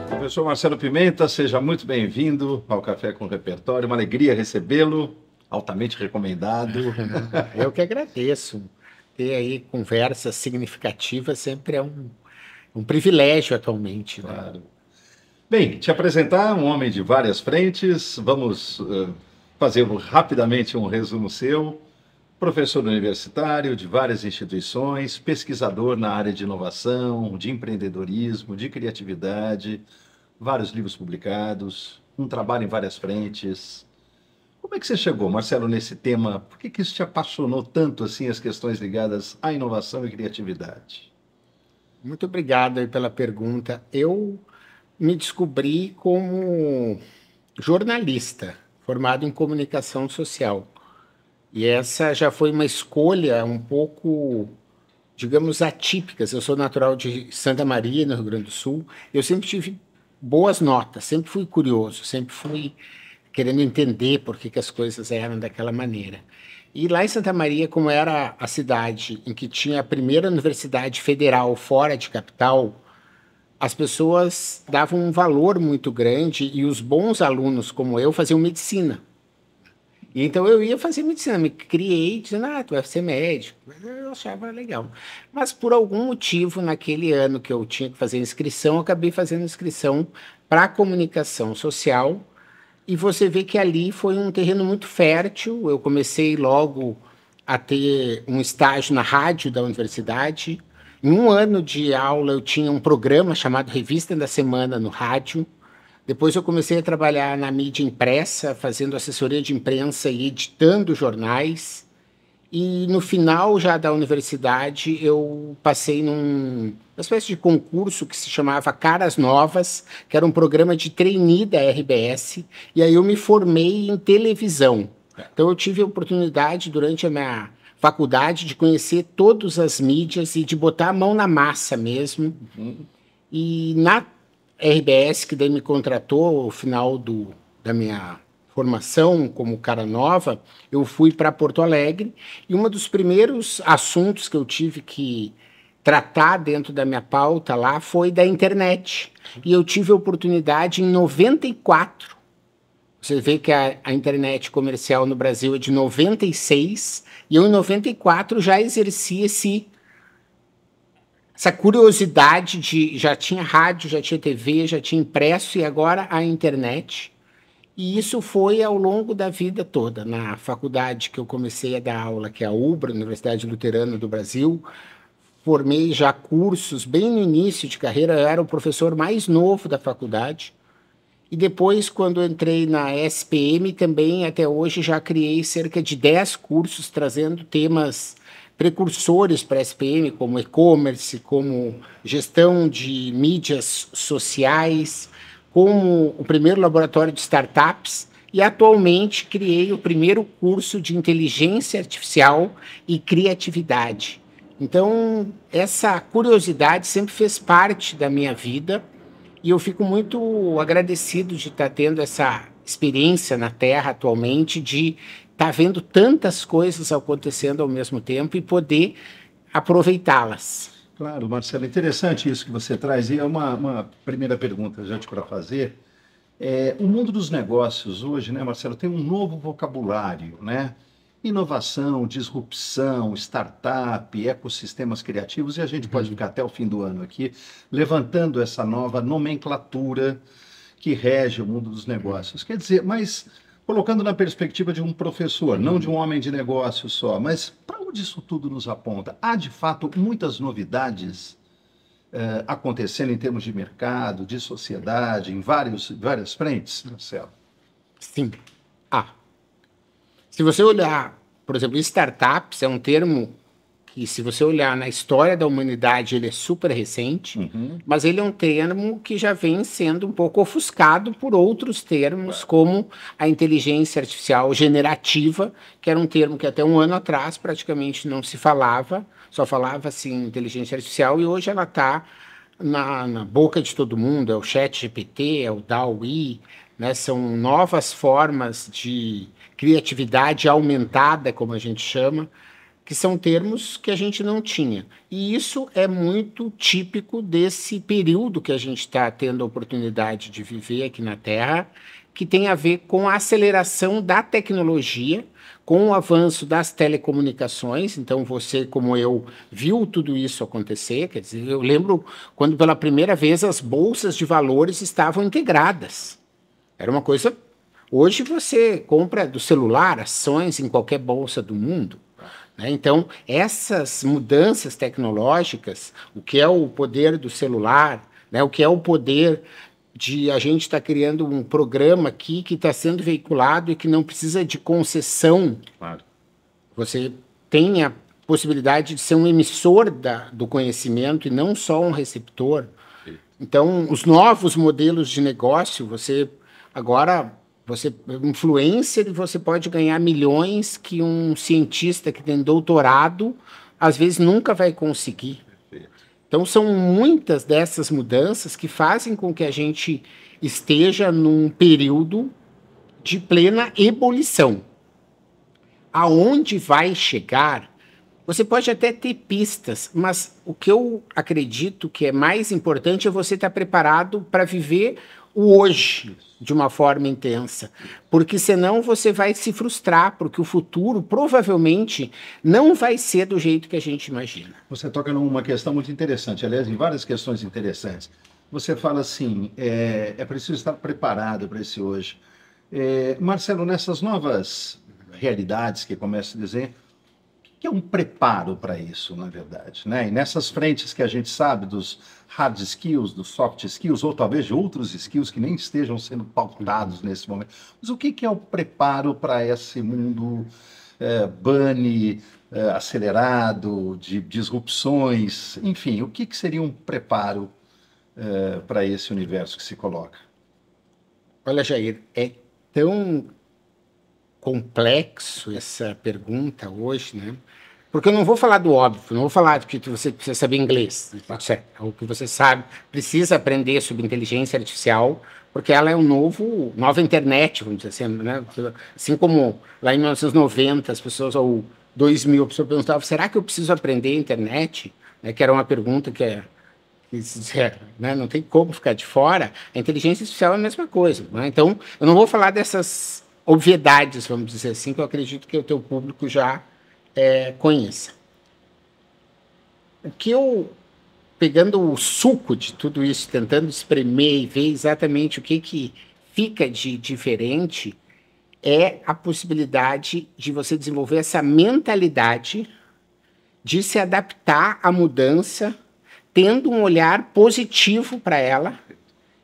Professor Marcelo Pimenta, seja muito bem-vindo ao Café com Repertório. Uma alegria recebê-lo, altamente recomendado. Eu que agradeço. Ter aí conversas significativas sempre é um privilégio atualmente, né? Claro. Bem, te apresentar um homem de várias frentes. Vamos fazer rapidamente um resumo seu. Professor universitário de várias instituições, pesquisador na área de inovação, de empreendedorismo, de criatividade, vários livros publicados, um trabalho em várias frentes. Como é que você chegou, Marcelo, nesse tema? Por que isso te apaixonou tanto assim, as questões ligadas à inovação e criatividade? Muito obrigado aí pela pergunta. Eu me descobri como jornalista, formado em comunicação social. E essa já foi uma escolha um pouco, digamos, atípica. Eu sou natural de Santa Maria, no Rio Grande do Sul. Eu sempre tive boas notas, sempre fui curioso, sempre fui querendo entender por que as coisas eram daquela maneira. E lá em Santa Maria, como era a cidade em que tinha a primeira universidade federal fora de capital, as pessoas davam um valor muito grande e os bons alunos, como eu, faziam medicina. E então eu ia fazer medicina, me criei dizendo, tu vai ser médico. Eu achava legal. Mas por algum motivo, naquele ano que eu tinha que fazer inscrição, eu acabei fazendo inscrição para comunicação social. E você vê que ali foi um terreno muito fértil. Eu comecei logo a ter um estágio na rádio da universidade. Em um ano de aula, eu tinha um programa chamado Revista da Semana no rádio. Depois eu comecei a trabalhar na mídia impressa, fazendo assessoria de imprensa e editando jornais. E no final já da universidade, eu passei uma espécie de concurso que se chamava Caras Novas, que era um programa de trainee da RBS, e aí eu me formei em televisão. Então eu tive a oportunidade, durante a minha faculdade, de conhecer todas as mídias e de botar a mão na massa mesmo. E na RBS, que daí me contratou ao final da minha formação como cara nova, eu fui para Porto Alegre e um dos primeiros assuntos que eu tive que tratar dentro da minha pauta lá foi da internet. E eu tive a oportunidade em 94. Você vê que a internet comercial no Brasil é de 96 e eu em 94 já exercia essa curiosidade de já tinha rádio, já tinha TV, já tinha impresso e agora a internet. E isso foi ao longo da vida toda. Na faculdade que eu comecei a dar aula, que é a UBRA, Universidade Luterana do Brasil, formei já cursos bem no início de carreira, eu era o professor mais novo da faculdade. E depois, quando entrei na SPM, também até hoje já criei cerca de 10 cursos trazendo temas precursores para a SPM, como e-commerce, como gestão de mídias sociais, como o primeiro laboratório de startups, e atualmente criei o primeiro curso de inteligência artificial e criatividade. Então, essa curiosidade sempre fez parte da minha vida e eu fico muito agradecido de estar tendo essa experiência na Terra atualmente, de estar vendo tantas coisas acontecendo ao mesmo tempo e poder aproveitá-las. Claro, Marcelo, interessante isso que você traz. E é uma primeira pergunta já para fazer. O mundo dos negócios hoje, né, Marcelo, tem um novo vocabulário, né? Inovação, disrupção, startup, ecossistemas criativos, e a gente pode ficar até o fim do ano aqui levantando essa nova nomenclatura que rege o mundo dos negócios. Quer dizer, mas colocando na perspectiva de um professor, não de um homem de negócio só, mas para onde isso tudo nos aponta? Há, de fato, muitas novidades acontecendo em termos de mercado, de sociedade, em várias frentes, Marcelo? Sim. Se você olhar, por exemplo, startups é um termo que, se você olhar na história da humanidade, ele é super recente, mas ele é um termo que já vem sendo um pouco ofuscado por outros termos, como a inteligência artificial generativa, que era um termo que até um ano atrás praticamente não se falava, só falava assim inteligência artificial, e hoje ela está na boca de todo mundo. É o ChatGPT, é o DALL-E, né? São novas formas de criatividade aumentada, como a gente chama, que são termos que a gente não tinha. E isso é muito típico desse período que a gente está tendo a oportunidade de viver aqui na Terra, que tem a ver com a aceleração da tecnologia, com o avanço das telecomunicações. Então, você, como eu, viu tudo isso acontecer. Quer dizer, eu lembro quando, pela primeira vez, as bolsas de valores estavam integradas. Era uma coisa... Hoje, você compra do celular ações em qualquer bolsa do mundo. Né? Então, essas mudanças tecnológicas, o que é o poder do celular, né? O que é o poder de a gente estar criando um programa aqui que está sendo veiculado e que não precisa de concessão. Claro. Você tem a possibilidade de ser um emissor do conhecimento e não só um receptor. Então, os novos modelos de negócio, influencer, você pode ganhar milhões que um cientista que tem doutorado, às vezes, nunca vai conseguir. Então, são muitas dessas mudanças que fazem com que a gente esteja num período de plena ebulição. Aonde vai chegar, você pode até ter pistas, mas o que eu acredito que é mais importante é você estar preparado para viver o hoje de uma forma intensa, porque senão você vai se frustrar, porque o futuro provavelmente não vai ser do jeito que a gente imagina. Você toca numa questão muito interessante, aliás, em várias questões interessantes. Você fala assim, é preciso estar preparado para esse hoje. Marcelo, nessas novas realidades que começam a dizer, o que é um preparo para isso, na verdade? Né? E nessas frentes que a gente sabe dos hard skills, dos soft skills, ou talvez de outros skills que nem estejam sendo pautados nesse momento. Mas o que é o preparo para esse mundo bunny, acelerado, de disrupções? Enfim, o que seria um preparo para esse universo que se coloca? Olha, Jair, é tão complexo essa pergunta hoje, né? Porque eu não vou falar do óbvio, não vou falar de que você precisa saber inglês. O que você sabe, precisa aprender sobre inteligência artificial, porque ela é nova internet, vamos dizer assim, né? Assim como lá em 1990, as pessoas, ou 2000, a pessoa perguntava, será que eu preciso aprender a internet? Né? Que era uma pergunta né? Não tem como ficar de fora. A inteligência artificial é a mesma coisa. Né? Então, eu não vou falar dessas obviedades, vamos dizer assim, que eu acredito que o teu público já conheça. O que eu, pegando o suco de tudo isso, tentando espremer e ver exatamente o que fica de diferente, é a possibilidade de você desenvolver essa mentalidade de se adaptar à mudança, tendo um olhar positivo para ela,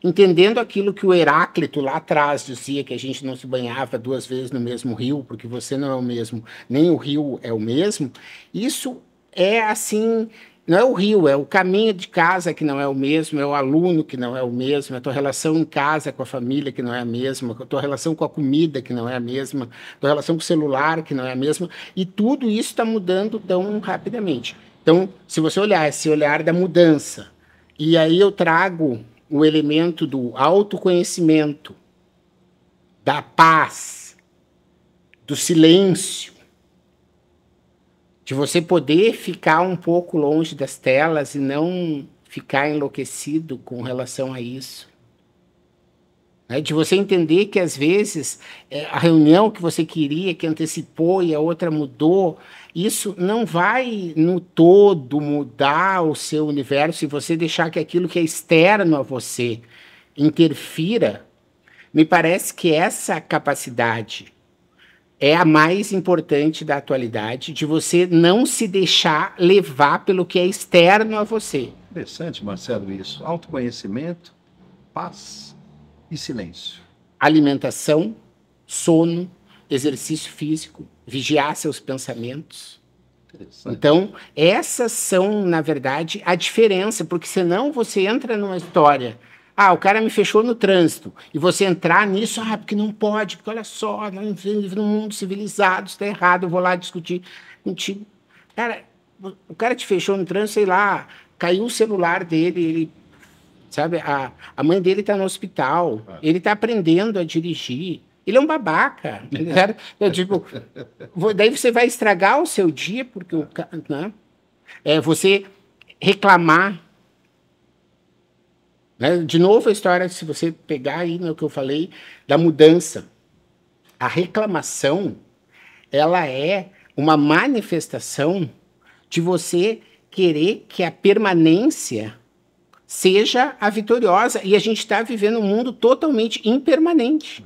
entendendo aquilo que o Heráclito lá atrás dizia, que a gente não se banhava 2 vezes no mesmo rio, porque você não é o mesmo, nem o rio é o mesmo. Isso é assim, não é o rio, é o caminho de casa que não é o mesmo, é o aluno que não é o mesmo, é a tua relação em casa com a família que não é a mesma, a tua relação com a comida que não é a mesma, a tua relação com o celular que não é a mesma, e tudo isso está mudando tão rapidamente. Então, se você olhar esse olhar da mudança, e aí eu trago o elemento do autoconhecimento, da paz, do silêncio, de você poder ficar um pouco longe das telas e não ficar enlouquecido com relação a isso. De você entender que, às vezes, a reunião que você queria, que antecipou e a outra mudou, isso não vai, no todo, mudar o seu universo, e você deixar que aquilo que é externo a você interfira. Me parece que essa capacidade é a mais importante da atualidade, de você não se deixar levar pelo que é externo a você. Interessante, Marcelo, isso. Autoconhecimento, paz e silêncio. Alimentação, sono, exercício físico, vigiar seus pensamentos. Então, essas são, na verdade, a diferença, porque senão você entra numa história, o cara me fechou no trânsito, e você entrar nisso, porque não pode, porque olha só, nós vivemos num mundo civilizado, está errado, eu vou lá discutir contigo. Cara, o cara te fechou no trânsito, sei lá, caiu o celular dele, ele sabe? A mãe dele está no hospital, ele está aprendendo a dirigir. Ele é um babaca. Eu digo, daí você vai estragar o seu dia, porque né? Você reclamar. Né? De novo a história, se você pegar aí no que eu falei, da mudança. A reclamação, ela é uma manifestação de você querer que a permanência seja a vitoriosa. E a gente está vivendo um mundo totalmente impermanente.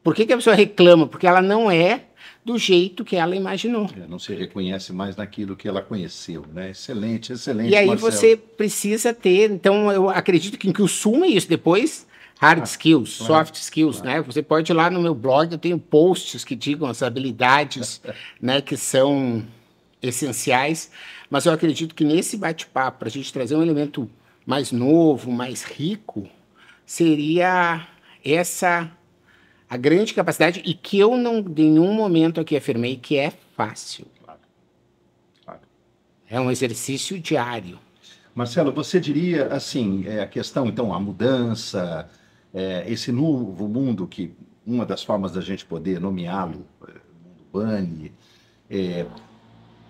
Por que a pessoa reclama? Porque ela não é do jeito que ela imaginou. Não se reconhece mais naquilo que ela conheceu, né? Excelente, excelente, E aí Marcelo. você precisa ter... Então, eu acredito que o sumo é isso. Depois, hard skills, soft skills, né? Você pode ir lá no meu blog, eu tenho posts que digam as habilidades né, que são essenciais, mas eu acredito que nesse bate-papo, para a gente trazer um elemento mais novo, mais rico, seria essa a grande capacidade, e que eu não, em nenhum momento aqui afirmei que é fácil. Claro. É um exercício diário. Marcelo, você diria, assim, a questão, então, a mudança, esse novo mundo, que uma das formas da gente poder nomeá-lo, o mundo Bunny,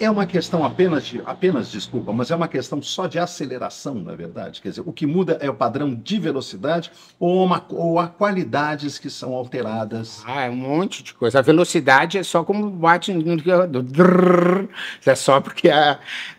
é uma questão apenas, desculpa, mas é uma questão só de aceleração, na verdade? Quer dizer, o que muda é o padrão de velocidade ou há qualidades que são alteradas? É um monte de coisa. A velocidade é só como bate no... É só porque...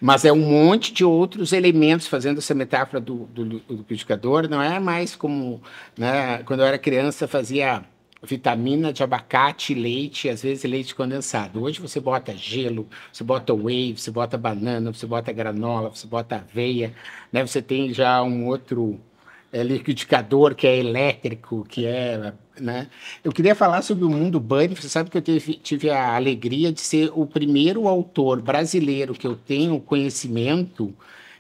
Mas é um monte de outros elementos, fazendo essa metáfora do liquidificador, não é mais como... Né, quando eu era criança, fazia vitamina de abacate, leite, às vezes leite condensado. Hoje você bota gelo, você bota whey, você bota banana, você bota granola, você bota aveia, né? Você tem já um outro liquidificador que é elétrico, que é... Né? Eu queria falar sobre o mundo Bunny. Você sabe que eu tive a alegria de ser o primeiro autor brasileiro que eu tenho conhecimento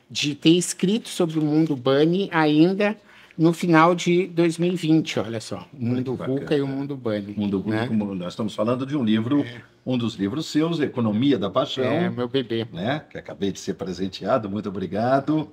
de ter escrito sobre o mundo Bunny ainda no final de 2020, olha só, o Mundo VUCA e o Mundo Bunny. Mundo VUCA, né? Como nós estamos falando de um livro, um dos livros seus, Economia da Paixão. É, meu bebê. Né? Que acabei de ser presenteado, muito obrigado.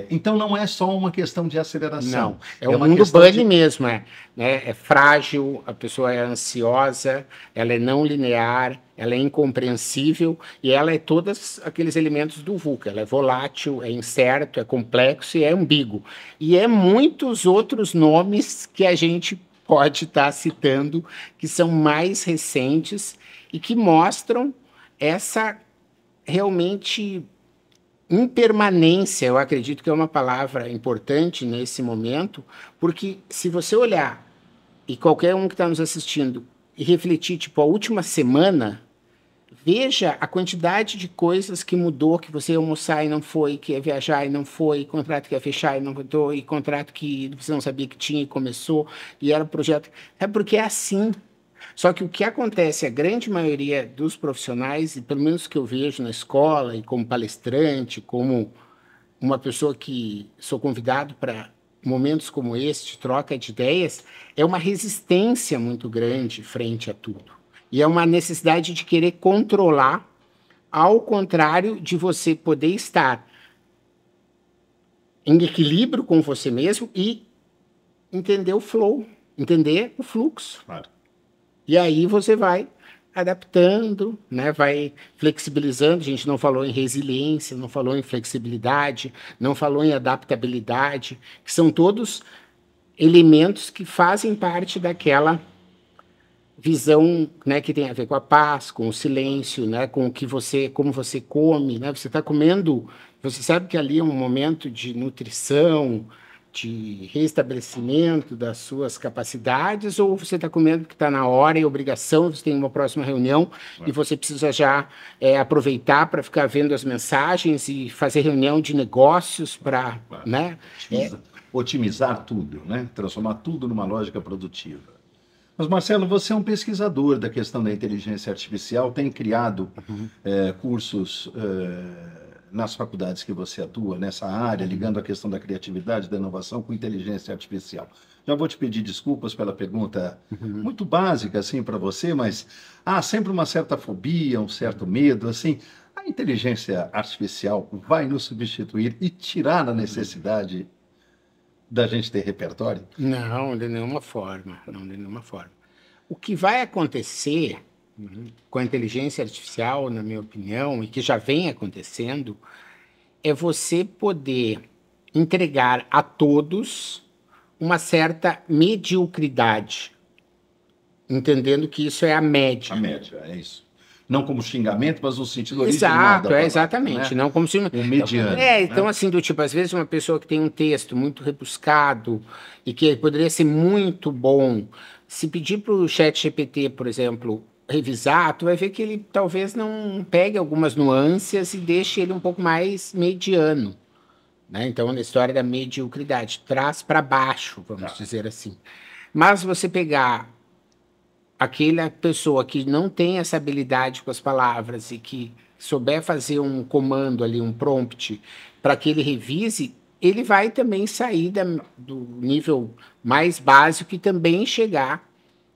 Então não é só uma questão de aceleração. Não, é o mundo Bunny mesmo, né? É frágil, a pessoa é ansiosa, ela é não linear, ela é incompreensível e ela é todos aqueles elementos do VUCA. Ela é volátil, é incerto, é complexo e é ambíguo. E é muitos outros nomes que a gente pode estar citando que são mais recentes e que mostram essa realmente impermanência. Eu acredito que é uma palavra importante nesse momento, porque se você olhar, e qualquer um que está nos assistindo, e refletir, tipo, a última semana, veja a quantidade de coisas que mudou, que você ia almoçar e não foi, que ia viajar e não foi, contrato que ia fechar e não voltou, e contrato que você não sabia que tinha e começou, e era projeto... É porque é assim. Só que o que acontece, a grande maioria dos profissionais, e pelo menos que eu vejo na escola, e como palestrante, como uma pessoa que sou convidado para momentos como este, troca de ideias, é uma resistência muito grande frente a tudo. E é uma necessidade de querer controlar, ao contrário de você poder estar em equilíbrio com você mesmo e entender o flow, entender o fluxo. Claro. E aí você vai adaptando, né? Vai flexibilizando. A gente não falou em resiliência, não falou em flexibilidade, não falou em adaptabilidade, que são todos elementos que fazem parte daquela visão, né, que tem a ver com a paz, com o silêncio, né, com o que você, como você come, né? Você está comendo, você sabe que ali é um momento de nutrição, de restabelecimento das suas capacidades, ou você está comendo que está na hora e obrigação, você tem uma próxima reunião e você precisa já aproveitar para ficar vendo as mensagens e fazer reunião de negócios para... né? Otimizar tudo, né? Transformar tudo numa lógica produtiva. Mas, Marcelo, você é um pesquisador da questão da inteligência artificial, tem criado cursos... nas faculdades que você atua, nessa área, ligando a questão da criatividade, da inovação com inteligência artificial. Já vou te pedir desculpas pela pergunta muito básica, assim, para você, mas há sempre uma certa fobia, um certo medo, assim. A inteligência artificial vai nos substituir e tirar a necessidade da gente ter repertório? Não, de nenhuma forma, não, de nenhuma forma. O que vai acontecer com a inteligência artificial, na minha opinião, e que já vem acontecendo, é você poder entregar a todos uma certa mediocridade, entendendo que isso é a média. A média, é isso. Não como xingamento, mas no sentido original da Exato, palavra, exatamente. né? Não como se... O mediano. Então, né? assim, do tipo, às vezes uma pessoa que tem um texto muito rebuscado e que poderia ser muito bom, se pedir para o ChatGPT, por exemplo, revisar, tu vai ver que ele talvez não pegue algumas nuances e deixe ele um pouco mais mediano, né? Então, na história da mediocridade, traz para baixo, vamos dizer assim. Mas você pegar aquela pessoa que não tem essa habilidade com as palavras e que souber fazer um comando ali, um prompt, para que ele revise, ele vai também sair do nível mais básico e também chegar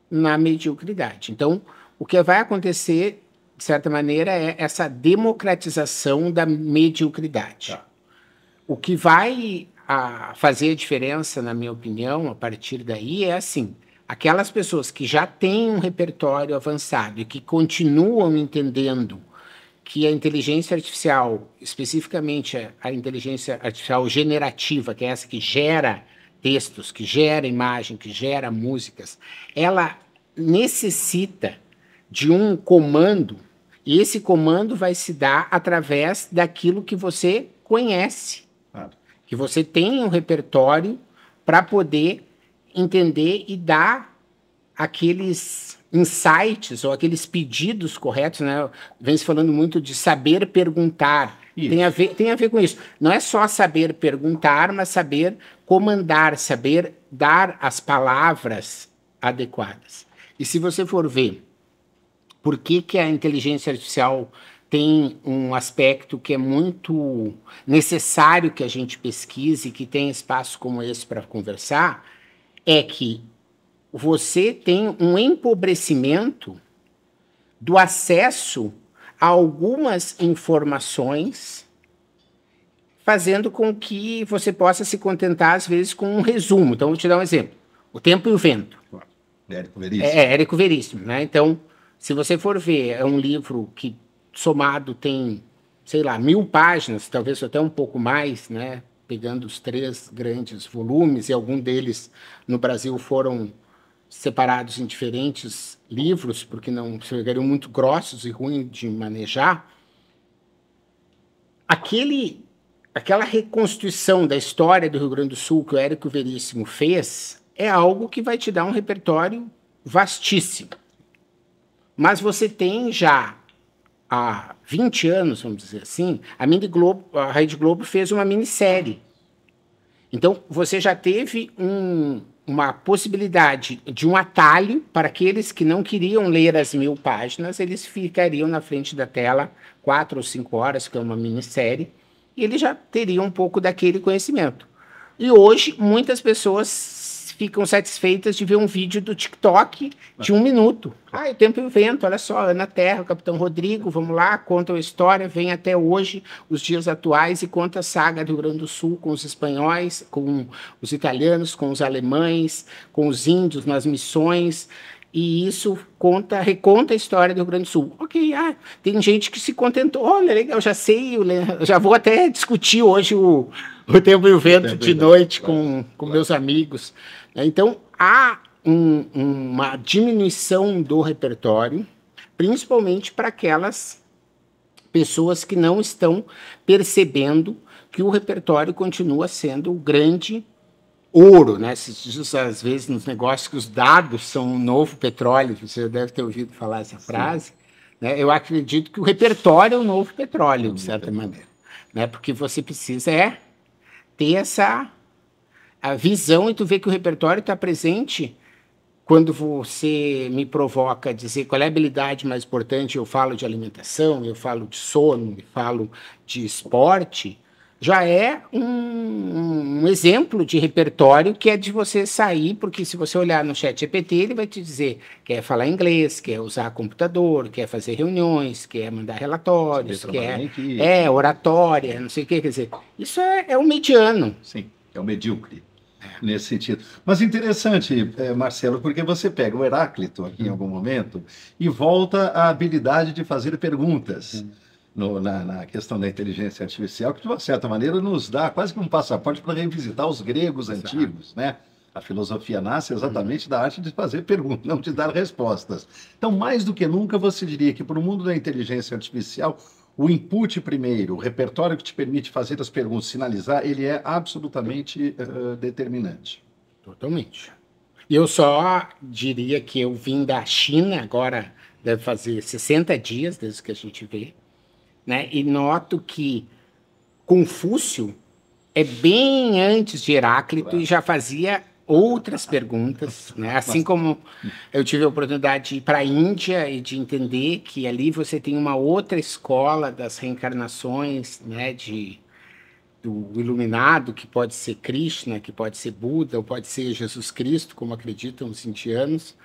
na mediocridade. Então, o que vai acontecer, de certa maneira, é essa democratização da mediocridade. Tá. O que vai fazer a diferença, na minha opinião, a partir daí, é assim: aquelas pessoas que já têm um repertório avançado e que continuam entendendo que a inteligência artificial, especificamente a inteligência artificial generativa, que é essa que gera textos, que gera imagem, que gera músicas, ela necessita de um comando, e esse comando vai se dar através daquilo que você conhece, que você tem um repertório para poder entender e dar aqueles insights ou aqueles pedidos corretos, né? Vem se falando muito de saber perguntar. Tem a ver com isso. Não é só saber perguntar, mas saber comandar, saber dar as palavras adequadas. E se você for ver por que a inteligência artificial tem um aspecto que é muito necessário que a gente pesquise, que tem espaços como esse para conversar, é que você tem um empobrecimento do acesso a algumas informações, fazendo com que você possa se contentar, às vezes, com um resumo. Então, vou te dar um exemplo. O Tempo e o Vento. Érico Veríssimo. Érico Veríssimo, né? Então, se você for ver, é um livro que, somado, tem, sei lá, 1000 páginas, talvez até um pouco mais, né? Pegando os 3 grandes volumes, e algum deles no Brasil foram separados em diferentes livros, porque não seriam muito grossos e ruins de manejar. Aquela reconstituição da história do Rio Grande do Sul que o Érico Veríssimo fez é algo que vai te dar um repertório vastíssimo. Mas você tem já há 20 anos, vamos dizer assim, a Rede Globo fez uma minissérie. Então, você já teve uma possibilidade de um atalho para aqueles que não queriam ler as 1000 páginas, eles ficariam na frente da tela 4 ou 5 horas, que é uma minissérie, e eles já teriam um pouco daquele conhecimento. E hoje, muitas pessoas ficam satisfeitas de ver um vídeo do TikTok de 1 minuto. O Tempo e o Vento, olha só, Ana Terra, o Capitão Rodrigo, vamos lá, conta a história, vem até hoje, os dias atuais, e conta a saga do Rio Grande do Sul com os espanhóis, com os italianos, com os alemães, com os índios nas missões, e isso reconta a história do Rio Grande do Sul. Ok, tem gente que se contentou, olha, legal, já sei, já vou até discutir hoje o Tempo e o Vento de noite com meus amigos. Então, há uma diminuição do repertório, principalmente para aquelas pessoas que não estão percebendo que o repertório continua sendo o grande ouro, né? Se diz às vezes nos negócios que os dados são um novo petróleo, você deve ter ouvido falar essa frase, né? Eu acredito que o repertório é o novo petróleo, de certa maneira, né? Porque você precisa ter a visão, e tu vê que o repertório está presente quando você me provoca a dizer qual é a habilidade mais importante. Eu falo de alimentação, eu falo de sono, eu falo de esporte. já é um exemplo de repertório que é de você sair, porque se você olhar no chat GPT, ele vai te dizer quer falar inglês, quer usar computador, quer fazer reuniões, quer mandar relatórios, quer oratória, não sei o quê. Quer dizer, isso é o mediano. Sim, é o medíocre. Nesse sentido. Mas interessante, Marcelo, porque você pega o Heráclito aqui em algum momento e volta à habilidade de fazer perguntas na questão da inteligência artificial, que de uma certa maneira nos dá quase que um passaporte para revisitar os gregos antigos, né? A filosofia nasce exatamente da arte de fazer perguntas, não de dar respostas. Então, mais do que nunca, você diria que para o mundo da inteligência artificial, o input primeiro, o repertório que te permite fazer as perguntas, sinalizar, ele é absolutamente determinante. Totalmente. Eu só diria que eu vim da China, agora deve fazer 60 dias desde que a gente vê, né? E noto que Confúcio é bem antes de Heráclito e já fazia outras perguntas, né? Assim como eu tive a oportunidade de ir para a Índia e de entender que ali você tem uma outra escola das reencarnações, né? Do iluminado, que pode ser Krishna, que pode ser Buda, ou pode ser Jesus Cristo, como acreditam os indianos.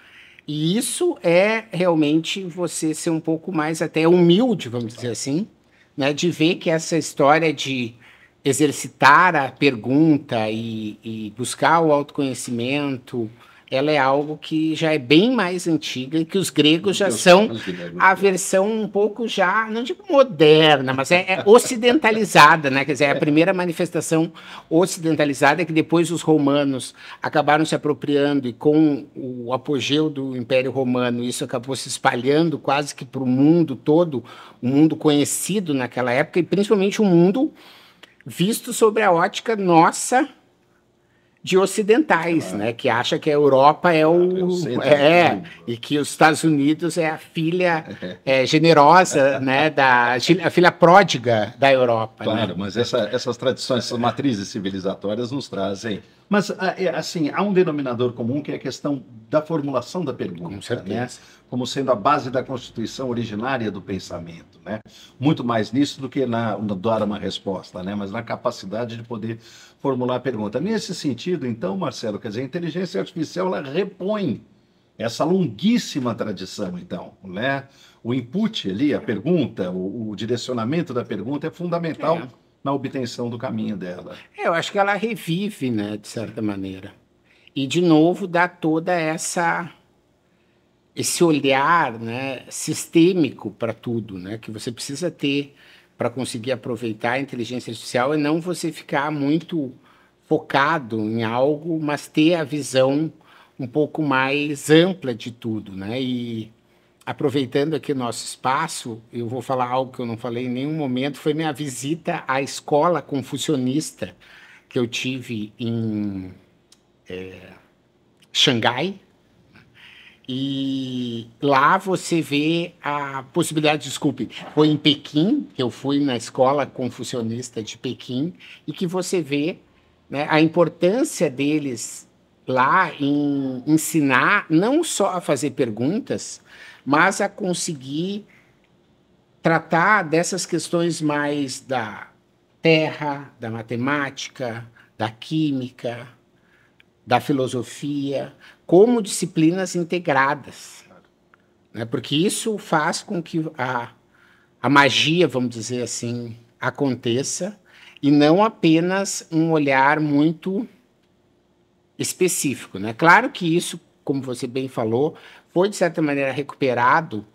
E isso é realmente você ser um pouco mais até humilde, vamos dizer assim, né? De ver que essa história de exercitar a pergunta e buscar o autoconhecimento, ela é algo que já é bem mais antiga e que os gregos já são a versão um pouco já, não digo moderna, mas é ocidentalizada, né? Quer dizer, é a primeira manifestação ocidentalizada que depois os romanos acabaram se apropriando e com o apogeu do Império Romano, isso acabou se espalhando quase que para o mundo todo, o mundo conhecido naquela época e principalmente o mundo visto sobre a ótica nossa de ocidentais, né, que acha que a Europa é e que os Estados Unidos é a filha generosa, né, a filha pródiga da Europa. Claro, né? Mas essas tradições, essas matrizes civilizatórias nos trazem. Mas, assim, há um denominador comum que é a questão da formulação da pergunta, Com certeza. né? Como sendo a base da constituição originária do pensamento, né? Muito mais nisso do que no dar uma resposta, né? Mas na capacidade de poder formular a pergunta. Nesse sentido, então, Marcelo, quer dizer, a inteligência artificial ela repõe essa longuíssima tradição, então, né? O input ali, a pergunta, o direcionamento da pergunta é fundamental na obtenção do caminho dela. Eu acho que ela revive, né, de certa maneira. E, de novo, dá toda esse olhar, né, sistêmico para tudo, né, que você precisa ter para conseguir aproveitar a inteligência artificial e não você ficar muito focado em algo, mas ter a visão um pouco mais ampla de tudo, né? E aproveitando aqui o nosso espaço, eu vou falar algo que eu não falei em nenhum momento, foi minha visita à escola confucionista que eu tive em Xangai. E lá você vê a possibilidade, desculpe, foi em Pequim, que eu fui na escola confucionista de Pequim, e que você vê, né, a importância deles lá em ensinar não só a fazer perguntas, mas a conseguir tratar dessas questões mais da terra, da matemática, da química, da filosofia, como disciplinas integradas, né? Porque isso faz com que a magia, vamos dizer assim, aconteça, e não apenas um olhar muito específico, né? Claro que isso, como você bem falou, foi, de certa maneira, recuperado,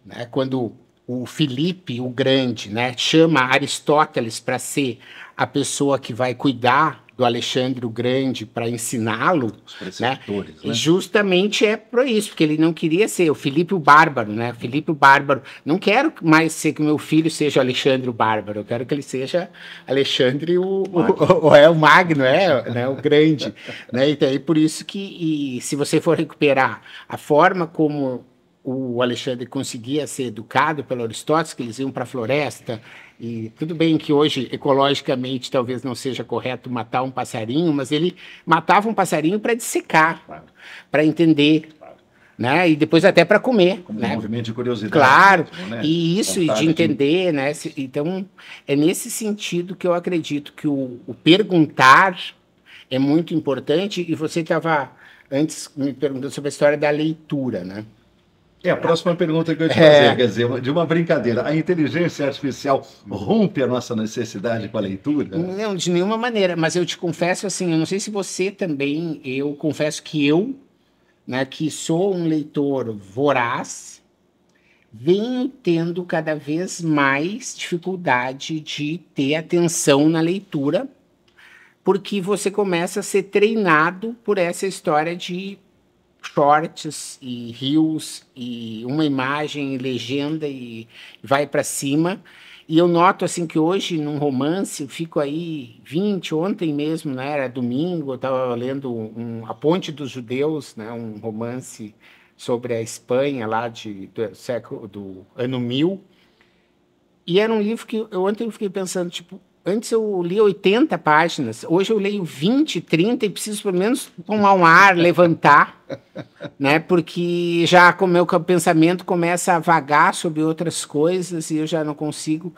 né, quando o Filipe o Grande, né, chama Aristóteles para ser a pessoa que vai cuidar do Alexandre o Grande para ensiná-lo, né? E justamente é por isso, porque ele não queria ser o Filipe o Bárbaro, né? Filipe o Bárbaro, não quero mais ser que o meu filho seja Alexandre o Bárbaro, eu quero que ele seja Alexandre o Magno, né? O Grande, né? Então é por isso que se você for recuperar a forma como o Alexandre conseguia ser educado pelo Aristóteles, que eles iam para a floresta, e tudo bem que hoje, ecologicamente, talvez não seja correto matar um passarinho, mas ele matava um passarinho para dissecar, para entender, né? E depois até para comer, Como né? um movimento de curiosidade. Claro, mesmo, né? e isso, e de entender, né? Então, é nesse sentido que eu acredito que o perguntar é muito importante, e você estava antes me perguntando sobre a história da leitura, né? É a próxima pergunta que eu ia te fazer, quer dizer, de uma brincadeira. A inteligência artificial rompe a nossa necessidade com a leitura? Não, de nenhuma maneira, mas eu te confesso assim, eu não sei se você também, eu confesso que eu, né, que sou um leitor voraz, venho tendo cada vez mais dificuldade de ter atenção na leitura, porque você começa a ser treinado por essa história de shorts e reels e uma imagem e legenda e vai para cima. E eu noto assim que hoje num romance eu fico aí ontem mesmo, né, era domingo, eu estava lendo A Ponte dos Judeus, né, um romance sobre a Espanha lá do ano 1000. E era um livro que ontem eu fiquei pensando, tipo, antes eu lia 80 páginas, hoje eu leio 20, 30 e preciso pelo menos tomar um ar, levantar, né? Porque já o meu pensamento começa a vagar sobre outras coisas e eu já não consigo.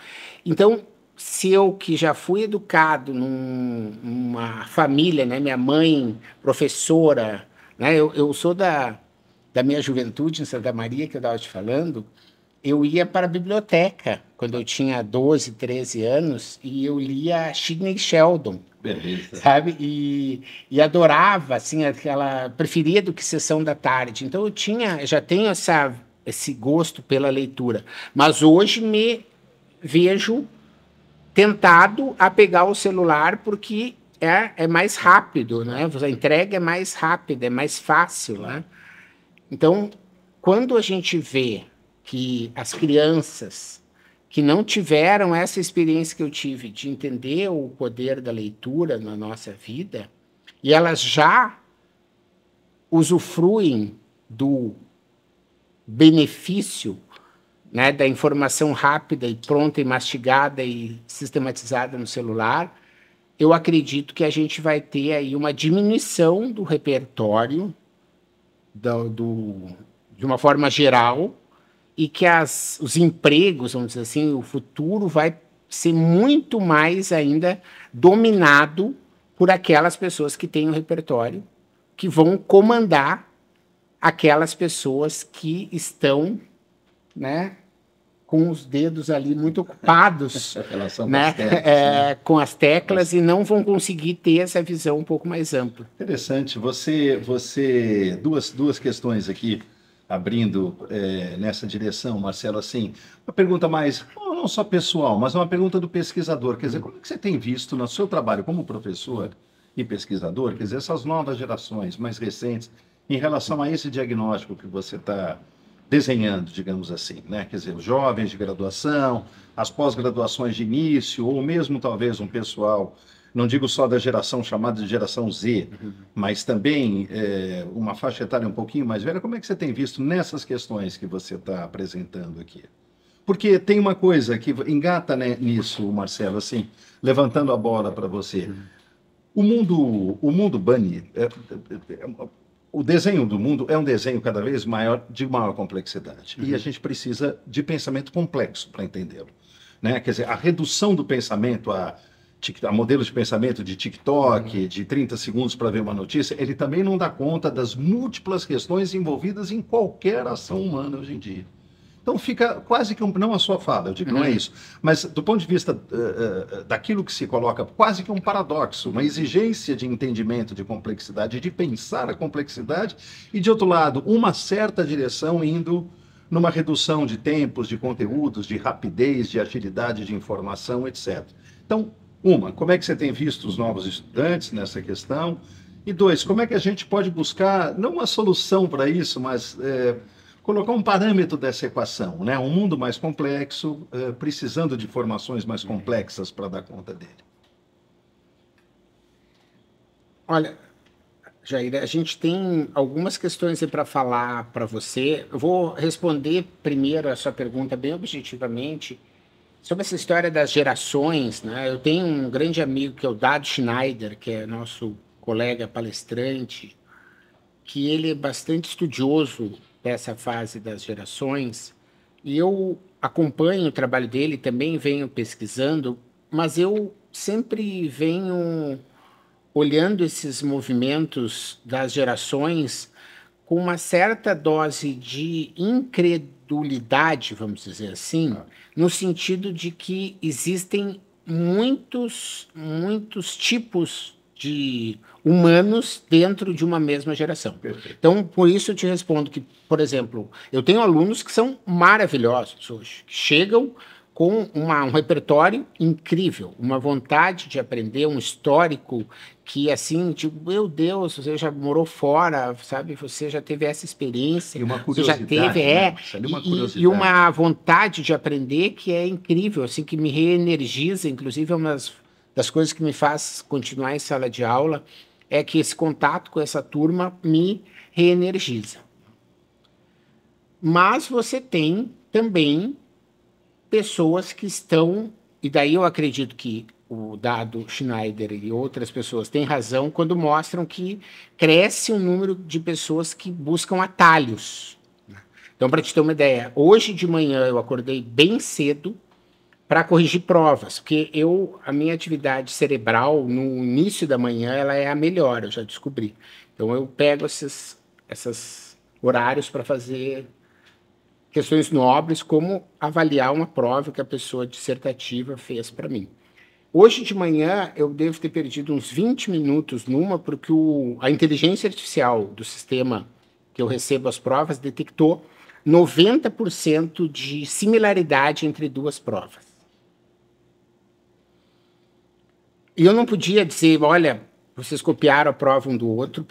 Então, se eu que já fui educado numa família, né? Minha mãe, professora, né? Eu sou da minha juventude em Santa Maria, que eu estava te falando, eu ia para a biblioteca quando eu tinha 12, 13 anos e eu lia Sidney Sheldon. Beleza. Sabe? E adorava, assim, aquela. Preferia do que Sessão da Tarde. Então já tenho esse gosto pela leitura. Mas hoje me vejo tentado a pegar o celular porque é mais rápido, né? A entrega é mais rápida, é mais fácil, né? Então, quando a gente vê que as crianças que não tiveram essa experiência que eu tive de entender o poder da leitura na nossa vida, e elas já usufruem do benefício, né, da informação rápida e pronta e mastigada e sistematizada no celular, eu acredito que a gente vai ter aí uma diminuição do repertório de uma forma geral, e que os empregos, vamos dizer assim, o futuro vai ser muito mais ainda dominado por aquelas pessoas que têm o repertório, que vão comandar aquelas pessoas que estão, né, com os dedos ali muito ocupados, né, com as teclas, e não vão conseguir ter essa visão um pouco mais ampla. Interessante. Duas questões aqui abrindo nessa direção, Marcelo, assim, uma pergunta mais, não só pessoal, mas uma pergunta do pesquisador, quer dizer, como é que você tem visto no seu trabalho como professor e pesquisador, quer dizer, essas novas gerações mais recentes, em relação a esse diagnóstico que você está desenhando, digamos assim, né? Quer dizer, os jovens de graduação, as pós-graduações de início, ou mesmo talvez um pessoal, não digo só da geração chamada de geração Z, mas também uma faixa etária um pouquinho mais velha. Como é que você tem visto nessas questões que você está apresentando aqui? Porque tem uma coisa que engata, né, nisso, Marcelo, assim, levantando a bola para você. O mundo Bunny, o desenho do mundo é um desenho cada vez maior, de maior complexidade. E a gente precisa de pensamento complexo para entendê-lo, né? Quer dizer, a redução do pensamento a modelos de pensamento de TikTok, de 30 segundos para ver uma notícia, ele também não dá conta das múltiplas questões envolvidas em qualquer ação humana hoje em dia. Então fica quase que não a sua fala, eu digo que não é isso, mas do ponto de vista daquilo que se coloca, quase que um paradoxo, uma exigência de entendimento de complexidade, de pensar a complexidade, e de outro lado, uma certa direção indo numa redução de tempos, de conteúdos, de rapidez, de agilidade de informação, etc. Então, como é que você tem visto os novos estudantes nessa questão? E dois, como é que a gente pode buscar, não uma solução para isso, mas colocar um parâmetro dessa equação, né? Um mundo mais complexo, precisando de informações mais complexas para dar conta dele. Olha, Jair, a gente tem algumas questões aí para falar para você. Eu vou responder primeiro a sua pergunta bem objetivamente sobre essa história das gerações, né? Eu tenho um grande amigo que é o Dado Schneider, que é nosso colega palestrante, que ele é bastante estudioso dessa fase das gerações, e eu acompanho o trabalho dele, também venho pesquisando, mas eu sempre venho olhando esses movimentos das gerações com uma certa dose de incredulidade, vamos dizer assim, no sentido de que existem muitos tipos de humanos dentro de uma mesma geração. Perfeito. Então, por isso eu te respondo que, por exemplo, eu tenho alunos que são maravilhosos hoje, que chegam com um repertório incrível, uma vontade de aprender, um histórico que, assim, tipo, meu Deus, você já morou fora, sabe? Você já teve essa experiência. E uma Você já curiosidade, teve, né, Marcelo? Uma e curiosidade. uma vontade de aprender que é incrível, assim, que me reenergiza, inclusive é uma das coisas que me faz continuar em sala de aula, é que esse contato com essa turma me reenergiza. Mas você tem também pessoas que estão, e daí eu acredito que o dado Schneider e outras pessoas têm razão quando mostram que cresce o número de pessoas que buscam atalhos. Então, para te ter uma ideia, hoje de manhã eu acordei bem cedo para corrigir provas, porque a minha atividade cerebral no início da manhã ela é a melhor, eu já descobri. Então eu pego esses horários para fazer questões nobres, como avaliar uma prova que a pessoa dissertativa fez para mim. Hoje de manhã eu devo ter perdido uns 20 minutos numa, porque a inteligência artificial do sistema que eu recebo as provas detectou 90% de similaridade entre duas provas. E eu não podia dizer, olha, vocês copiaram a prova um do outro,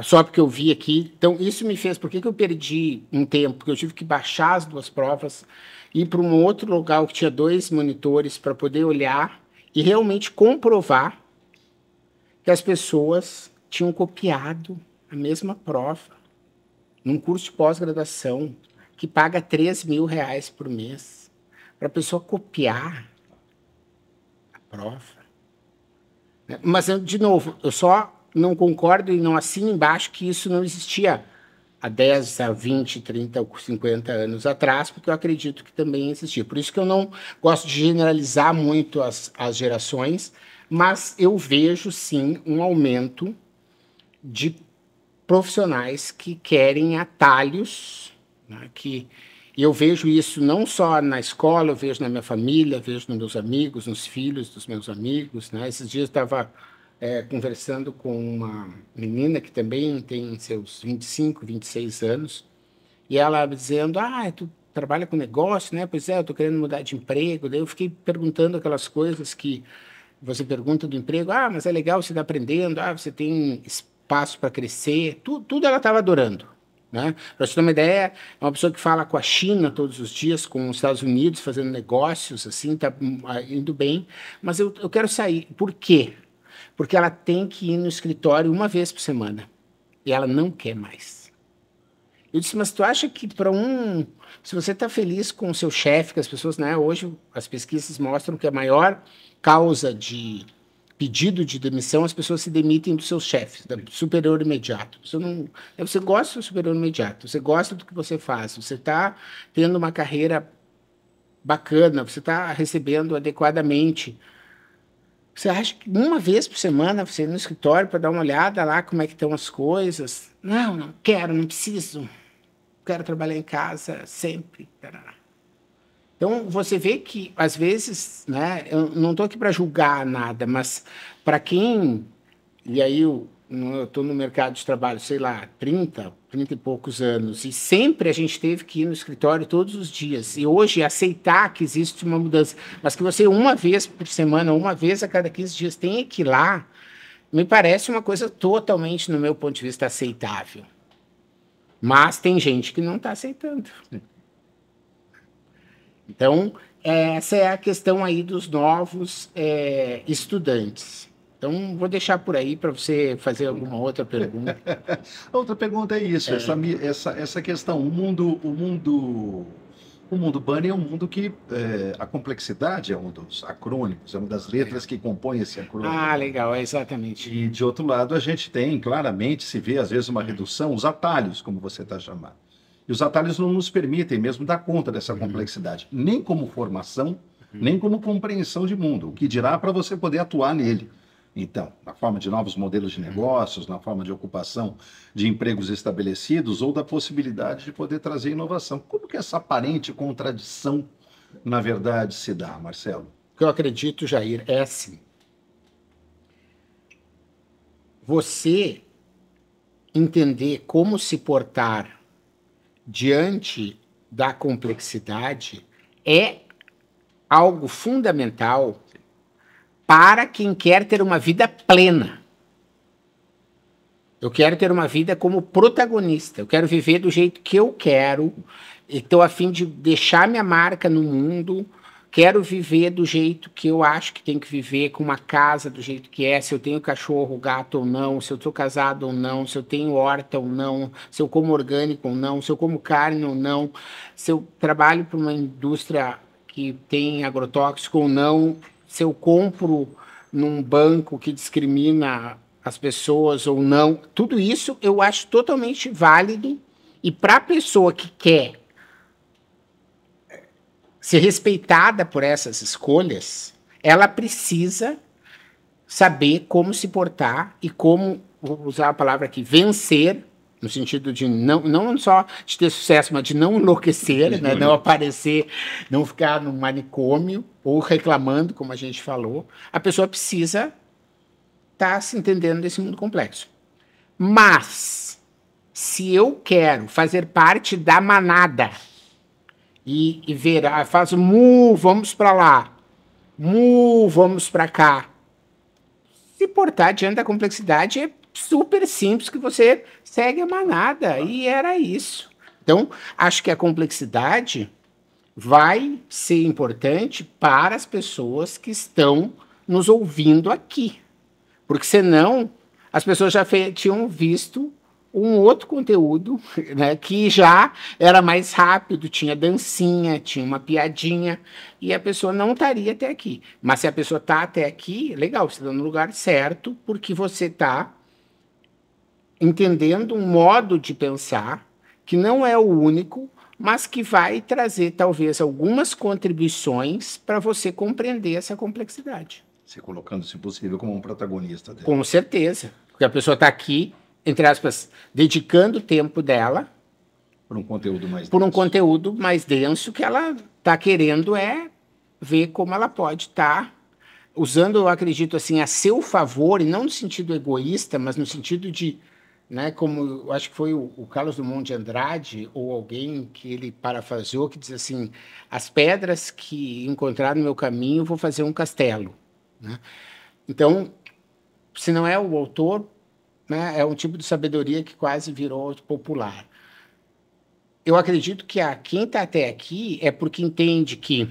só porque eu vi aqui. Então, isso me fez... Por que eu perdi um tempo? Porque eu tive que baixar as duas provas, ir para um outro local que tinha 2 monitores para poder olhar e realmente comprovar que as pessoas tinham copiado a mesma prova num curso de pós-graduação que paga R$3.000 por mês para a pessoa copiar a prova. Mas, de novo, eu só não concordo e não assino embaixo que isso não existia há 10, a 20, 30 ou 50 anos atrás, porque eu acredito que também existia. Por isso que eu não gosto de generalizar muito as gerações, mas eu vejo, sim, um aumento de profissionais que querem atalhos, né, e eu vejo isso não só na escola, eu vejo na minha família, vejo nos meus amigos, nos filhos dos meus amigos. Né? Esses dias eu estava conversando com uma menina que também tem seus 25, 26 anos, e ela dizendo, tu trabalha com negócio, né? Pois é, eu estou querendo mudar de emprego. Daí eu fiquei perguntando aquelas coisas que você pergunta do emprego, mas é legal, você está aprendendo, você tem espaço para crescer, tudo ela estava adorando. Né? Para você ter uma ideia, é uma pessoa que fala com a China todos os dias, com os Estados Unidos, fazendo negócios, assim, está indo bem, mas eu quero sair. Por quê? Porque ela tem que ir no escritório uma vez por semana, e ela não quer mais. Eu disse, mas tu acha que se você está feliz com o seu chefe, que as pessoas, né, hoje as pesquisas mostram que a maior causa de pedido de demissão, as pessoas se demitem dos seus chefes, do superior imediato. Você gosta do superior imediato, você gosta do que você faz, você está tendo uma carreira bacana, você está recebendo adequadamente. Você acha que uma vez por semana você ir no escritório para dar uma olhada lá como é que estão as coisas? Não quero, não preciso. Quero trabalhar em casa sempre. Então, você vê que, às vezes, né, eu não estou aqui para julgar nada, mas para quem... E aí eu estou no mercado de trabalho, sei lá, 30 e poucos anos, e sempre a gente teve que ir no escritório todos os dias. E hoje, aceitar que existe uma mudança, mas que você uma vez por semana, uma vez a cada 15 dias, tenha que ir lá, me parece uma coisa totalmente, no meu ponto de vista, aceitável. Mas tem gente que não está aceitando. Então, essa é a questão aí dos novos estudantes. Então, vou deixar por aí para você fazer alguma outra pergunta. A outra pergunta é isso, essa questão. O mundo O mundo bunny é um mundo que a complexidade é um dos acrônimos, é uma das letras que compõem esse acrônimo. Ah, legal, é exatamente. E, de outro lado, a gente tem, claramente, se vê, às vezes, uma redução, os atalhos, como você está chamando. E os atalhos não nos permitem mesmo dar conta dessa complexidade, nem como formação, nem como compreensão de mundo, o que dirá para você poder atuar nele. Então, na forma de novos modelos de negócios, na forma de ocupação de empregos estabelecidos ou da possibilidade de poder trazer inovação. Como que essa aparente contradição, na verdade, se dá, Marcelo? O que eu acredito, Jair, é assim. Você entender como se portar diante da complexidade é algo fundamental para quem quer ter uma vida plena. Eu quero ter uma vida como protagonista. Eu quero viver do jeito que eu quero. Estou a fim de deixar minha marca no mundo. Quero viver do jeito que eu acho que tem que viver, com uma casa do jeito que é, se eu tenho cachorro, gato ou não, se eu estou casado ou não, se eu tenho horta ou não, se eu como orgânico ou não, se eu como carne ou não, se eu trabalho para uma indústria que tem agrotóxico ou não, se eu compro num banco que discrimina as pessoas ou não. Tudo isso eu acho totalmente válido, e para a pessoa que quer ser respeitada por essas escolhas, ela precisa saber como se portar e como, vou usar a palavra aqui, vencer, no sentido de não só de ter sucesso, mas de não enlouquecer, né? Não aparecer, não ficar no manicômio ou reclamando, como a gente falou. A pessoa precisa estar se entendendo desse mundo complexo. Mas, se eu quero fazer parte da manada e ver, faz mu, vamos para lá, mu, vamos para cá, se portar diante da complexidade é super simples, que você segue a manada, e era isso. Então, acho que a complexidade vai ser importante para as pessoas que estão nos ouvindo aqui, porque senão as pessoas já tinham visto um outro conteúdo, né, que já era mais rápido, tinha dancinha, tinha uma piadinha, e a pessoa não estaria até aqui. Mas se a pessoa está até aqui, legal, você está no lugar certo, porque você está entendendo um modo de pensar que não é o único, mas que vai trazer talvez algumas contribuições para você compreender essa complexidade. Se colocando, se possível, como um protagonista dela. Com certeza, porque a pessoa está aqui, entre aspas, dedicando o tempo dela por um conteúdo mais denso. Por um conteúdo mais denso, que ela está querendo ver como ela pode estar usando, eu acredito, assim, a seu favor, e não no sentido egoísta, mas no sentido de, né, como eu acho que foi o Carlos Drummond de Andrade, ou alguém que ele parafraseou, que diz assim: as pedras que encontrar no meu caminho, vou fazer um castelo. Né? Então, se não é o autor, né, é um tipo de sabedoria que quase virou popular. Eu acredito que quem está até aqui é porque entende que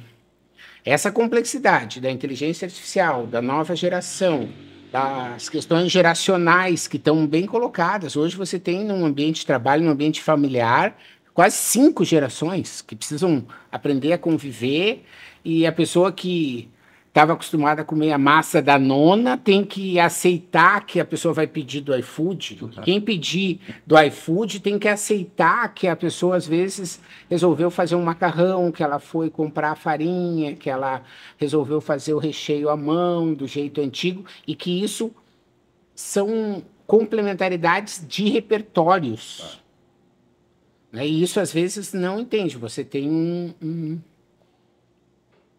essa complexidade da inteligência artificial, da nova geração, das questões geracionais que estão bem colocadas. Hoje você tem, num ambiente de trabalho, num ambiente familiar, quase 5 gerações que precisam aprender a conviver, e a pessoa que estava acostumada a comer a massa da nona tem que aceitar que a pessoa vai pedir do iFood. Quem pedir do iFood tem que aceitar que a pessoa, às vezes, resolveu fazer um macarrão, que ela foi comprar a farinha, que ela resolveu fazer o recheio à mão, do jeito antigo, e que isso são complementaridades de repertórios. E isso, às vezes, não entende. Você tem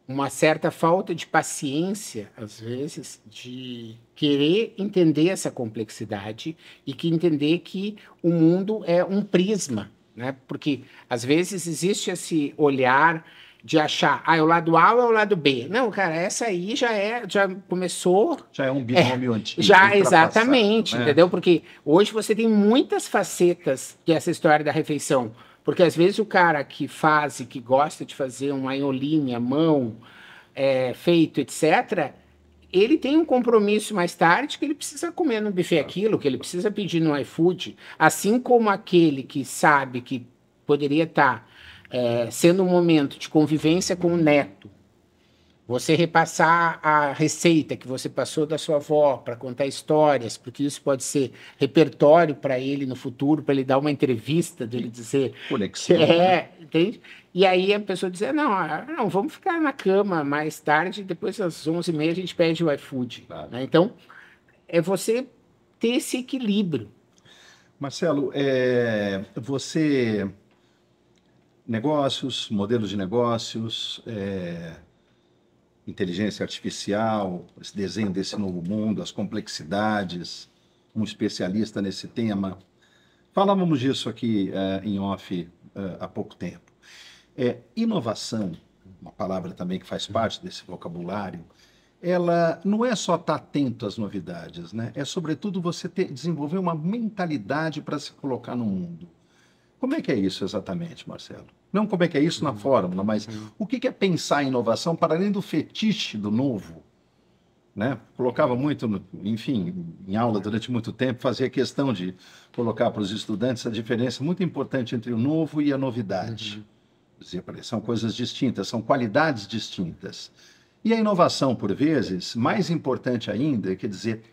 uma certa falta de paciência, às vezes, de querer entender essa complexidade e que entender que o mundo é um prisma, né? Porque, às vezes, existe esse olhar de achar, é o lado A ou é o lado B? Não, cara, essa aí já começou... Já é um binômio antigo. Já, exatamente, né? Entendeu? Porque hoje você tem muitas facetas dessa história da refeição. Porque, às vezes, o cara que faz e que gosta de fazer um aioline à mão, feito, etc., ele tem um compromisso mais tarde que ele precisa comer no buffet aquilo, que ele precisa pedir no iFood, assim como aquele que sabe que poderia estar sendo um momento de convivência com o neto, você repassar a receita que você passou da sua avó para contar histórias, porque isso pode ser repertório para ele no futuro, para ele dar uma entrevista, de ele dizer... Conexão, né? Entende? E aí a pessoa dizer, não, vamos ficar na cama mais tarde, depois às 11h30 a gente pede o iFood. Claro. Né? Então, é você ter esse equilíbrio. Marcelo, negócios, modelos de negócios, inteligência artificial, esse desenho desse novo mundo, as complexidades, um especialista nesse tema. Falávamos disso aqui em off há pouco tempo. Inovação, uma palavra também que faz parte desse vocabulário, ela não é só estar atento às novidades, né? É, sobretudo, você desenvolver uma mentalidade para se colocar no mundo. Como é que é isso exatamente, Marcelo? Não como é que é isso na fórmula, mas o que é pensar em inovação para além do fetiche do novo? Né? Colocava muito, enfim, em aula durante muito tempo, fazia questão de colocar para os estudantes a diferença muito importante entre o novo e a novidade. Dizia para eles, são coisas distintas, são qualidades distintas. E a inovação, por vezes, mais importante ainda, quer dizer,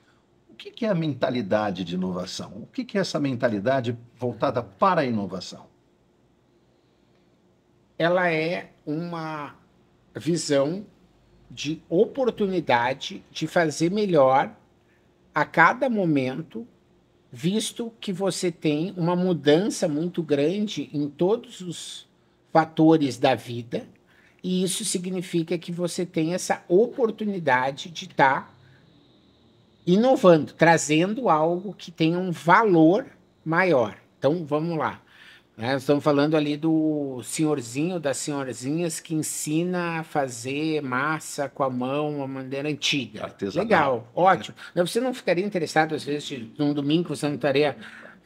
o que é a mentalidade de inovação? O que é essa mentalidade voltada para a inovação? Ela é uma visão de oportunidade de fazer melhor a cada momento, visto que você tem uma mudança muito grande em todos os fatores da vida, e isso significa que você tem essa oportunidade de estar inovando, trazendo algo que tenha um valor maior. Então, vamos lá. Nós estamos falando ali do senhorzinho, das senhorzinhas que ensina a fazer massa com a mão, uma maneira antiga. Artesanal. Legal, ótimo. Você não ficaria interessado, às vezes, num domingo você não estaria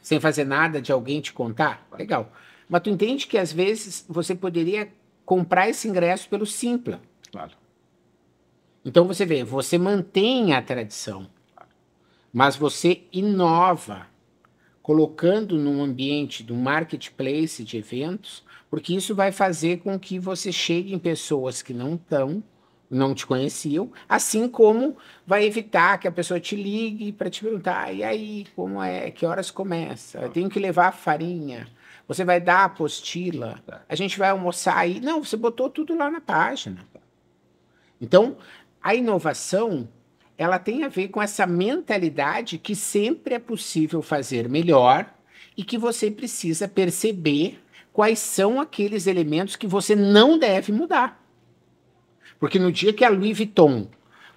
sem fazer nada de alguém te contar? Legal. Mas tu entende que, às vezes, você poderia comprar esse ingresso pelo Simpla. Claro. Então, você vê, você mantém a tradição, mas você inova, colocando num ambiente do marketplace de eventos, porque isso vai fazer com que você chegue em pessoas que não te conheciam, assim como vai evitar que a pessoa te ligue para te perguntar, e aí, como é, que horas começa? Eu tenho que levar a farinha, você vai dar a apostila, a gente vai almoçar aí. Não, você botou tudo lá na página. Então, a inovação, ela tem a ver com essa mentalidade que sempre é possível fazer melhor e que você precisa perceber quais são aqueles elementos que você não deve mudar. Porque no dia que a Louis Vuitton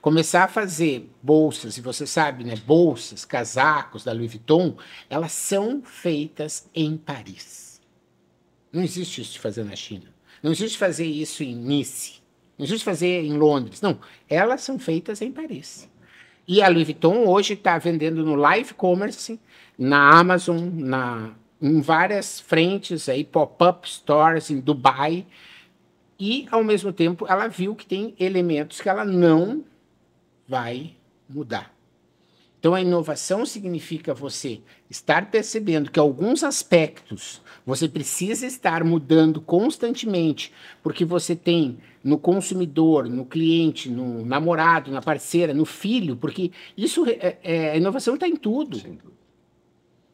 começar a fazer bolsas, e você sabe, né, bolsas, casacos da Louis Vuitton, elas são feitas em Paris. Não existe isso de fazer na China. Não existe fazer isso em Nice. Não existe fazer em Londres. Não, elas são feitas em Paris. E a Louis Vuitton hoje está vendendo no live commerce, na Amazon, em várias frentes, aí pop-up stores em Dubai. E, ao mesmo tempo, ela viu que tem elementos que ela não vai mudar. Então, a inovação significa você estar percebendo que alguns aspectos você precisa estar mudando constantemente, porque você tem no consumidor, no cliente, no namorado, na parceira, no filho, porque isso, a inovação está em tudo.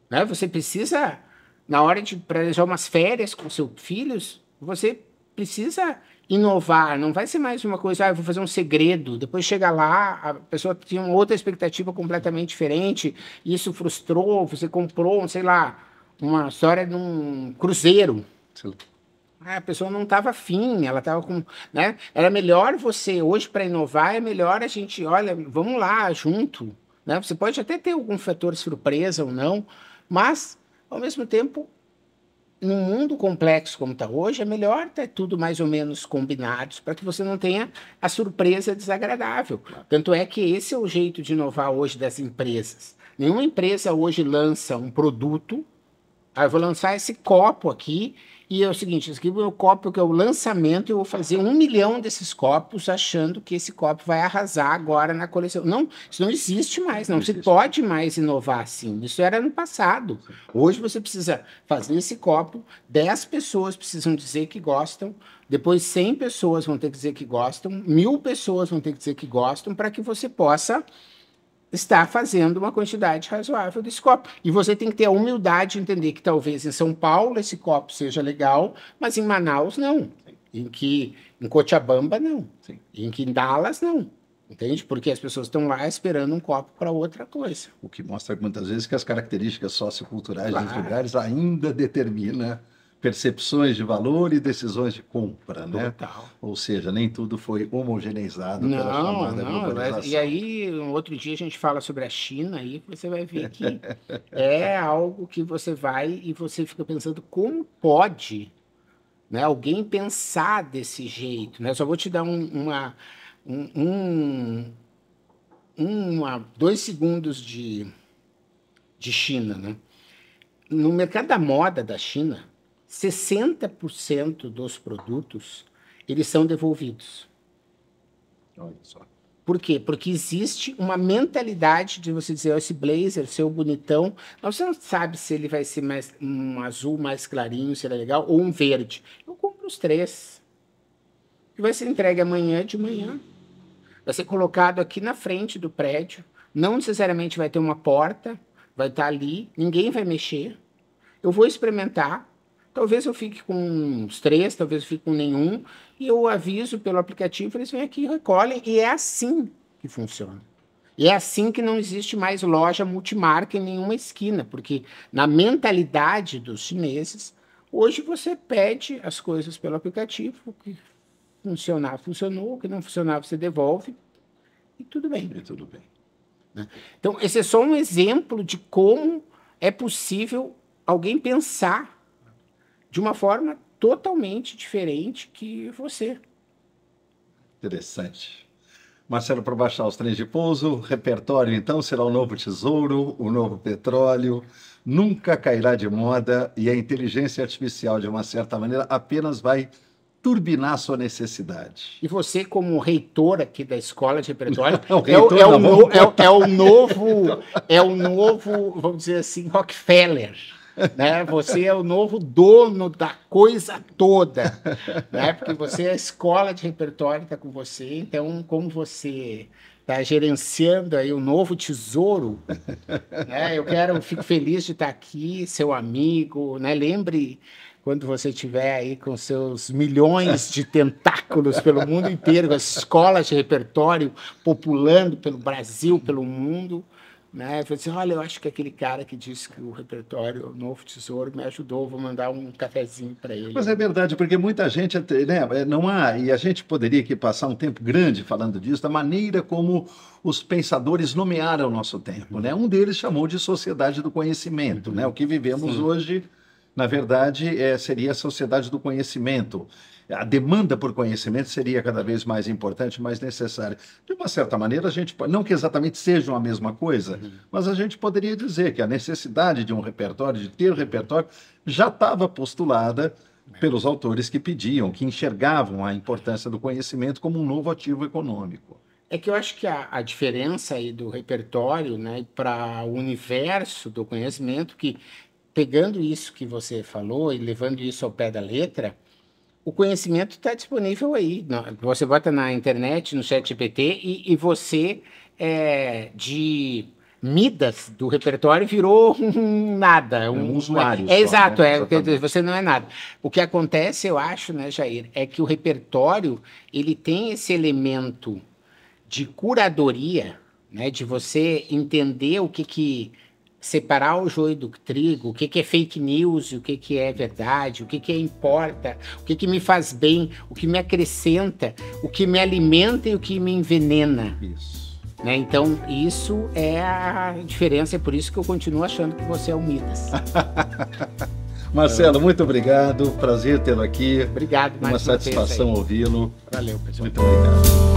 Né? Você precisa, na hora de planejar umas férias com seus filhos, você precisa inovar, não vai ser mais uma coisa, eu vou fazer um segredo, depois chega lá, a pessoa tinha uma outra expectativa completamente diferente, isso frustrou, você comprou, sei lá, uma história de um cruzeiro. Sim. A pessoa não estava afim, ela estava com... Né? Era melhor você, hoje para inovar, é melhor a gente, olha, vamos lá, junto. Né? Você pode até ter algum fator surpresa ou não, mas, ao mesmo tempo, num mundo complexo como está hoje, é melhor ter tudo mais ou menos combinados para que você não tenha a surpresa desagradável. Tanto é que esse é o jeito de inovar hoje das empresas. Nenhuma empresa hoje lança um produto Ah, eu vou lançar esse copo aqui, e é o seguinte, esse aqui é o meu copo, que é o lançamento, eu vou fazer 1 milhão desses copos, achando que esse copo vai arrasar agora na coleção. Não, isso não existe mais, não se pode mais inovar assim. Isso era no passado. Hoje você precisa fazer esse copo, 10 pessoas precisam dizer que gostam, depois 100 pessoas vão ter que dizer que gostam, 1000 pessoas vão ter que dizer que gostam, para que você possa está fazendo uma quantidade razoável desse copo. E você tem que ter a humildade de entender que talvez em São Paulo esse copo seja legal, mas em Manaus não. Em Cochabamba não. Sim. Em Dallas não. Entende? Porque as pessoas estão lá esperando um copo para outra coisa. O que mostra muitas vezes que as características socioculturais dos lugares ainda determinam percepções de valor e decisões de compra, né? Total. Ou seja, nem tudo foi homogeneizado pela chamada globalização. E aí, um outro dia a gente fala sobre a China, aí você vai ver que é algo que você vai e você fica pensando como pode, né, alguém pensar desse jeito, né? Eu só vou te dar 2 segundos de China, né? No mercado da moda da China, 60% dos produtos, eles são devolvidos. Olha só. Por quê? Porque existe uma mentalidade de você dizer, oh, esse blazer, seu bonitão, mas você não sabe se ele vai ser mais um azul mais clarinho, se ele é legal, ou um verde. Eu compro os 3. E vai ser entregue amanhã de manhã. Vai ser colocado aqui na frente do prédio. Não necessariamente vai ter uma porta, vai estar ali, ninguém vai mexer. Eu vou experimentar. Talvez eu fique com uns 3, talvez eu fique com nenhum, e eu aviso pelo aplicativo, eles vêm aqui e recolhem, e é assim que funciona. E é assim que não existe mais loja multimarca em nenhuma esquina, porque na mentalidade dos chineses, hoje você pede as coisas pelo aplicativo, o que funcionar, funcionou, o que não funcionar, você devolve, e tudo bem. E tudo bem. Então, esse é só um exemplo de como é possível alguém pensar de uma forma totalmente diferente que você. Interessante. Marcelo, para baixar os trens de pouso, repertório, então, será o novo tesouro, o novo petróleo, nunca cairá de moda e a inteligência artificial, de uma certa maneira, apenas vai turbinar sua necessidade. E você, como reitor aqui da Escola de Repertório, é o novo, vamos dizer assim, Rockefeller. Né? Você é o novo dono da coisa toda, né? Porque você, a Escola de Repertório está com você, então como você está gerenciando aí o novo tesouro, né? Eu fico feliz de estar aqui, seu amigo, né? Lembre quando você estiver aí com seus milhões de tentáculos pelo mundo inteiro, com as escolas de repertório populando pelo Brasil, pelo mundo, né? Eu falei assim, olha, eu acho que aquele cara que disse que o repertório é o novo tesouro me ajudou, vou mandar um cafezinho para ele. Mas é verdade, porque muita gente, né, não há, e a gente poderia aqui passar um tempo grande falando disso, da maneira como os pensadores nomearam o nosso tempo, né? Um deles chamou de sociedade do conhecimento, né? O que vivemos hoje, na verdade, seria a sociedade do conhecimento. A demanda por conhecimento seria cada vez mais importante, mais necessária. De uma certa maneira, a gente, não que exatamente sejam a mesma coisa, mas a gente poderia dizer que a necessidade de um repertório, de ter repertório, já estava postulada pelos autores que pediam, que enxergavam a importância do conhecimento como um novo ativo econômico. É que eu acho que a diferença aí do repertório, né, para o universo do conhecimento, que pegando isso que você falou e levando isso ao pé da letra, o conhecimento está disponível aí. Você bota na internet, no ChatGPT, e você, de Midas do repertório, virou nada. Um usuário. Exato, né? Você não é nada. O que acontece, eu acho, né, Jair, é que o repertório ele tem esse elemento de curadoria, né, de você entender o que separar o joio do trigo, o que é fake news, o que é verdade, o que importa, o que me faz bem, o que me acrescenta, o que me alimenta e o que me envenena. Isso. Né? Então, isso é a diferença, é por isso que eu continuo achando que você é o Midas. Marcelo, muito obrigado, prazer tê-lo aqui. Obrigado, mais uma satisfação ouvi-lo. Valeu, pessoal. Muito obrigado.